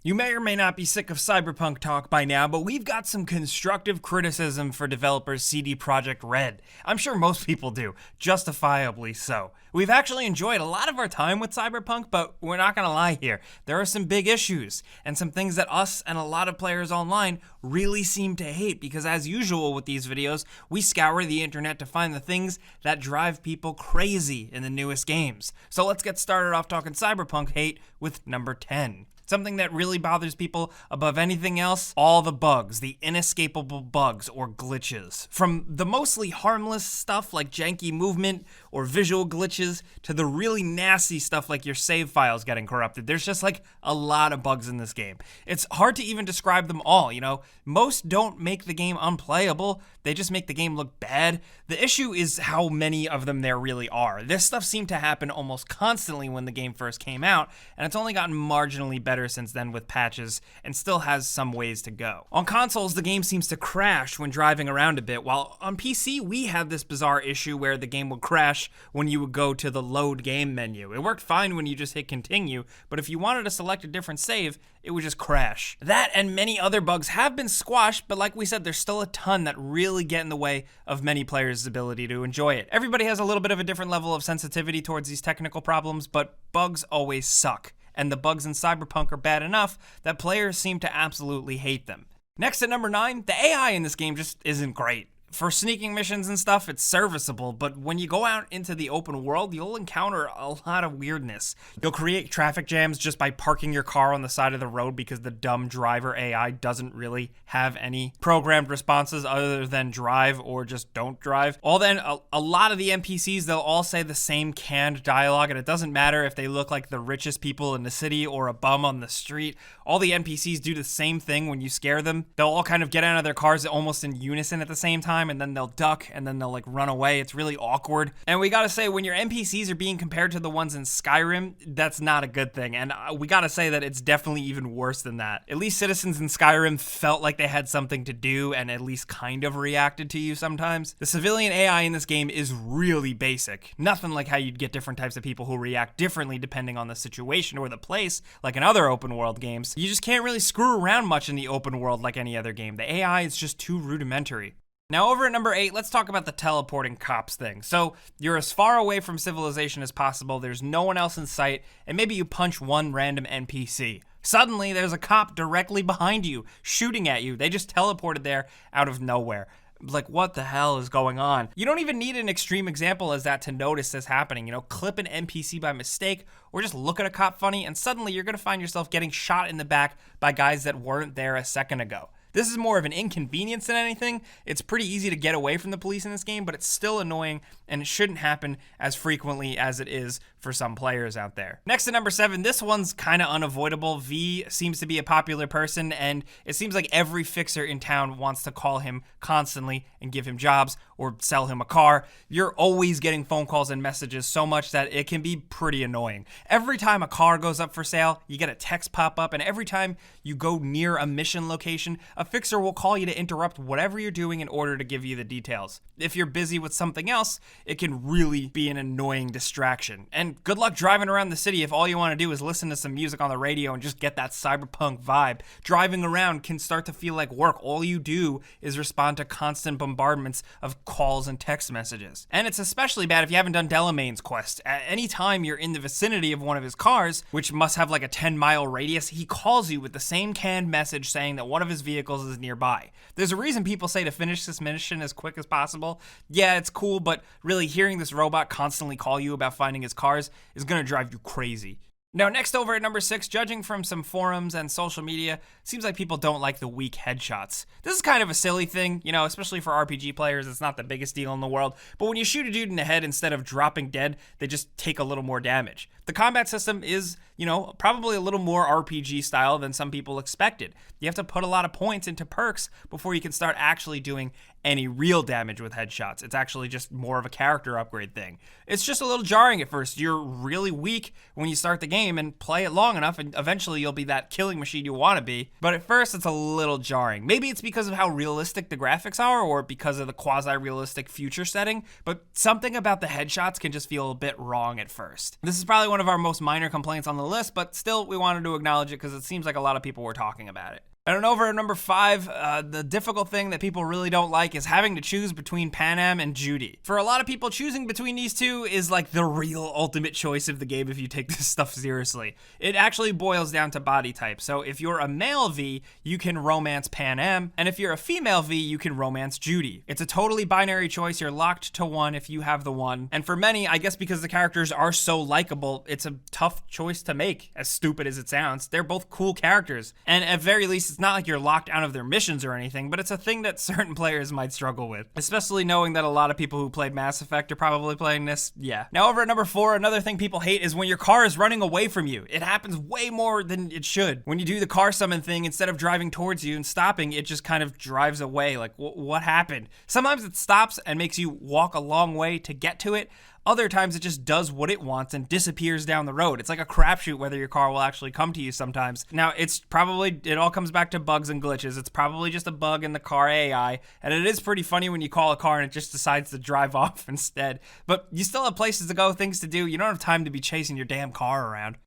You may or may not be sick of Cyberpunk talk by now, but we've got some constructive criticism for developers CD Projekt Red. I'm sure most people do, justifiably so. We've actually enjoyed a lot of our time with Cyberpunk, but we're not gonna lie here. There are some big issues, and some things that us and a lot of players online really seem to hate, because as usual with these videos, we scour the internet to find the things that drive people crazy in the newest games. So let's get started off talking Cyberpunk hate with number 10. Something that really bothers people above anything else, all the bugs, the inescapable bugs or glitches. From the mostly harmless stuff like janky movement or visual glitches to the really nasty stuff like your save files getting corrupted. There's just like a lot of bugs in this game. It's hard to even describe them all, you know? Most don't make the game unplayable, they just make the game look bad. The issue is how many of them there really are. This stuff seemed to happen almost constantly when the game first came out, and it's only gotten marginally better since then with patches, and still has some ways to go. On consoles, the game seems to crash when driving around a bit, while on PC, we had this bizarre issue where the game would crash when you would go to the load game menu. It worked fine when you just hit continue, but if you wanted to select a different save, it would just crash. That and many other bugs have been squashed, but like we said, there's still a ton that really get in the way of many players' ability to enjoy it. Everybody has a little bit of a different level of sensitivity towards these technical problems, but bugs always suck. And the bugs in Cyberpunk are bad enough that players seem to absolutely hate them. Next at number 9, the AI in this game just isn't great. For sneaking missions and stuff, it's serviceable, but when you go out into the open world, you'll encounter a lot of weirdness. You'll create traffic jams just by parking your car on the side of the road because the dumb driver AI doesn't really have any programmed responses other than drive or just don't drive. A lot of the NPCs, they'll all say the same canned dialogue, and it doesn't matter if they look like the richest people in the city or a bum on the street. All the NPCs do the same thing when you scare them. They'll all kind of get out of their cars almost in unison at the same time, and then they'll duck, and then they'll like run away. It's really awkward. And we gotta say, when your NPCs are being compared to the ones in Skyrim, that's not a good thing. And we gotta say that it's definitely even worse than that. At least citizens in Skyrim felt like they had something to do and at least kind of reacted to you sometimes. The civilian AI in this game is really basic. Nothing like how you'd get different types of people who react differently depending on the situation or the place, like in other open world games. You just can't really screw around much in the open world like any other game. The AI is just too rudimentary. Now over at number 8, let's talk about the teleporting cops thing. So you're as far away from civilization as possible, there's no one else in sight, and maybe you punch one random NPC. Suddenly there's a cop directly behind you, shooting at you. They just teleported there out of nowhere. Like, what the hell is going on? You don't even need an extreme example as that to notice this happening. You know, clip an NPC by mistake, or just look at a cop funny, and suddenly you're gonna find yourself getting shot in the back by guys that weren't there a second ago. This is more of an inconvenience than anything. It's pretty easy to get away from the police in this game, but it's still annoying, and it shouldn't happen as frequently as it is for some players out there. Next to number 7, this one's kind of unavoidable. V seems to be a popular person, and it seems like every fixer in town wants to call him constantly and give him jobs or sell him a car. You're always getting phone calls and messages so much that it can be pretty annoying. Every time a car goes up for sale, you get a text pop up, and every time you go near a mission location, a fixer will call you to interrupt whatever you're doing in order to give you the details. If you're busy with something else, it can really be an annoying distraction. And good luck driving around the city if all you want to do is listen to some music on the radio and just get that cyberpunk vibe. Driving around can start to feel like work. All you do is respond to constant bombardments of calls and text messages. And it's especially bad if you haven't done Delamain's quest. At any time you're in the vicinity of one of his cars, which must have like a 10-mile radius, he calls you with the same canned message saying that one of his vehicles is nearby. There's a reason people say to finish this mission as quick as possible. Yeah, it's cool, but really hearing this robot constantly call you about finding his cars is gonna drive you crazy. Now, next over at number 6, judging from some forums and social media, seems like people don't like the weak headshots. This is kind of a silly thing, you know, especially for RPG players, it's not the biggest deal in the world, but when you shoot a dude in the head, instead of dropping dead, they just take a little more damage. The combat system is, you know, probably a little more RPG style than some people expected. You have to put a lot of points into perks before you can start actually doing any real damage with headshots. It's actually just more of a character upgrade thing. It's just a little jarring at first. You're really weak when you start the game and play it long enough, and eventually you'll be that killing machine you want to be. But at first, it's a little jarring. Maybe it's because of how realistic the graphics are, or because of the quasi-realistic future setting, but something about the headshots can just feel a bit wrong at first. This is probably one of our most minor complaints on the list, but still we wanted to acknowledge it because it seems like a lot of people were talking about it. And over at number 5, the difficult thing that people really don't like is having to choose between Am and Judy. For a lot of people, choosing between these two is like the real ultimate choice of the game if you take this stuff seriously. It actually boils down to body type. So if you're a male V, you can romance Am, and if you're a female V, you can romance Judy. It's a totally binary choice. You're locked to one if you have the one. And for many, I guess because the characters are so likable, it's a tough choice to make, as stupid as it sounds. They're both cool characters, and at very least, it's not like you're locked out of their missions or anything, but it's a thing that certain players might struggle with, especially knowing that a lot of people who played Mass Effect are probably playing this. Yeah. Now over at number 4, another thing people hate is when your car is running away from you. It happens way more than it should. When you do the car summon thing, instead of driving towards you and stopping, it just kind of drives away. Like, what happened? Sometimes it stops and makes you walk a long way to get to it. Other times it just does what it wants and disappears down the road. It's like a crapshoot whether your car will actually come to you sometimes. Now, it all comes back to bugs and glitches. It's probably just a bug in the car AI, and it is pretty funny when you call a car and it just decides to drive off instead. But you still have places to go, things to do. You don't have time to be chasing your damn car around.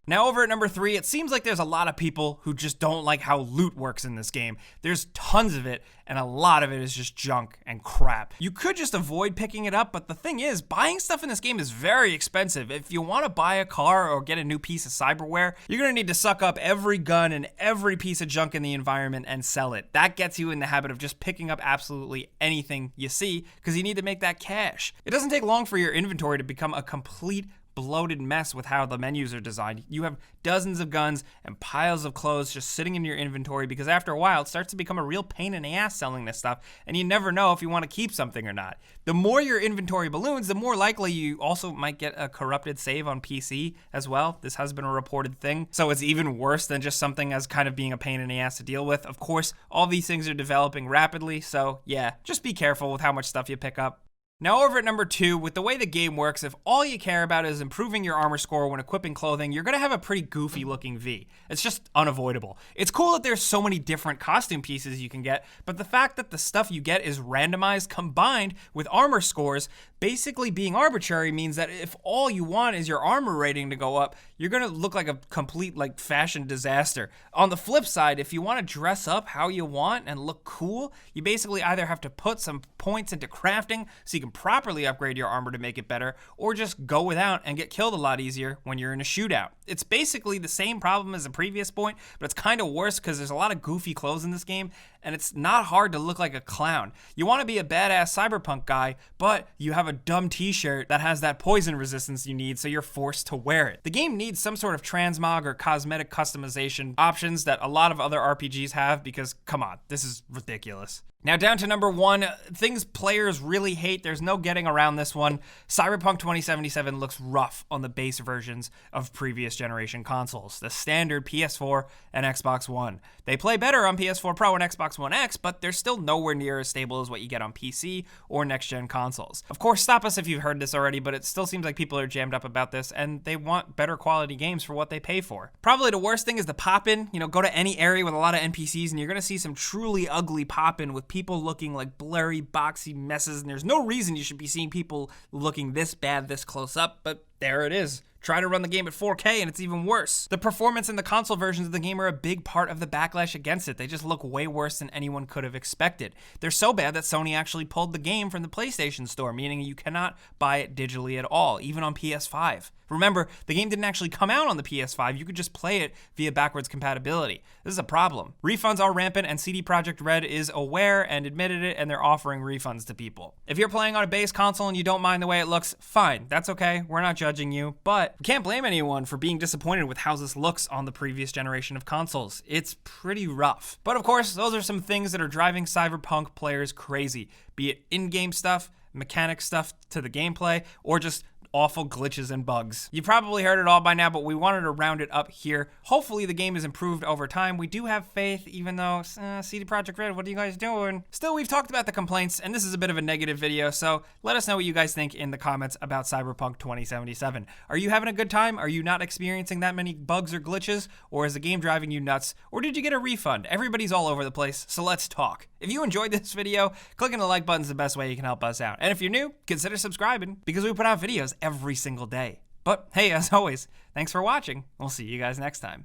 Now over at number 3, it seems like there's a lot of people who just don't like how loot works in this game. There's tons of it, and a lot of it is just junk and crap. You could just avoid picking it up, but the thing is, buying stuff in this game is very expensive. If you want to buy a car or get a new piece of cyberware, you're going to need to suck up every gun and every piece of junk in the environment and sell it. That gets you in the habit of just picking up absolutely anything you see, because you need to make that cash. It doesn't take long for your inventory to become a complete bloated mess with how the menus are designed. You have dozens of guns and piles of clothes just sitting in your inventory because after a while it starts to become a real pain in the ass selling this stuff, and you never know if you want to keep something or not. The more your inventory balloons, the more likely you also might get a corrupted save on PC as well. This has been a reported thing, so it's even worse than just something as kind of being a pain in the ass to deal with. Of course, all these things are developing rapidly, so yeah, just be careful with how much stuff you pick up. Now over at number 2, with the way the game works, if all you care about is improving your armor score when equipping clothing, you're gonna have a pretty goofy looking V. It's just unavoidable. It's cool that there's so many different costume pieces you can get, but the fact that the stuff you get is randomized combined with armor scores basically being arbitrary means that if all you want is your armor rating to go up, you're gonna look like a complete fashion disaster. On the flip side, if you wanna dress up how you want and look cool, you basically either have to put some points into crafting so you can properly upgrade your armor to make it better, or just go without and get killed a lot easier when you're in a shootout. It's basically the same problem as the previous point, but it's kind of worse because there's a lot of goofy clothes in this game, and it's not hard to look like a clown. You want to be a badass cyberpunk guy, but you have a dumb t-shirt that has that poison resistance you need, so you're forced to wear it. The game needs some sort of transmog or cosmetic customization options that a lot of other RPGs have because, come on, this is ridiculous. Now down to number 1, things players really hate. There's no getting around this one. Cyberpunk 2077 looks rough on the base versions of previous generation consoles, the standard PS4 and Xbox One. They play better on PS4 Pro and Xbox One X, but they're still nowhere near as stable as what you get on PC or next-gen consoles. Of course, stop us if you've heard this already, but it still seems like people are jammed up about this, and they want better quality games for what they pay for. Probably the worst thing is the pop-in. Go to any area with a lot of NPCs, and you're gonna see some truly ugly pop-in with people looking like blurry, boxy messes, and there's no reason you should be seeing people looking this bad this close up, but there it is. Try to run the game at 4K and it's even worse. The performance in the console versions of the game are a big part of the backlash against it. They just look way worse than anyone could have expected. They're so bad that Sony actually pulled the game from the PlayStation Store, meaning you cannot buy it digitally at all, even on PS5. Remember, the game didn't actually come out on the PS5. You could just play it via backwards compatibility. This is a problem. Refunds are rampant, and CD Projekt Red is aware and admitted it, and they're offering refunds to people. If you're playing on a base console and you don't mind the way it looks, fine. That's okay. We're not judging you, but we can't blame anyone for being disappointed with how this looks on the previous generation of consoles. It's pretty rough. But of course, those are some things that are driving Cyberpunk players crazy, be it in-game stuff, mechanic stuff to the gameplay, or just awful glitches and bugs. You probably heard it all by now, but we wanted to round it up here. Hopefully the game is improved over time. We do have faith, even though CD Projekt Red, what are you guys doing? Still, we've talked about the complaints, and this is a bit of a negative video, so let us know what you guys think in the comments about Cyberpunk 2077. Are you having a good time? Are you not experiencing that many bugs or glitches? Or is the game driving you nuts? Or did you get a refund? Everybody's all over the place, so let's talk. If you enjoyed this video, clicking the like button is the best way you can help us out. And if you're new, consider subscribing, because we put out videos every single day. But hey, as always, thanks for watching. We'll see you guys next time.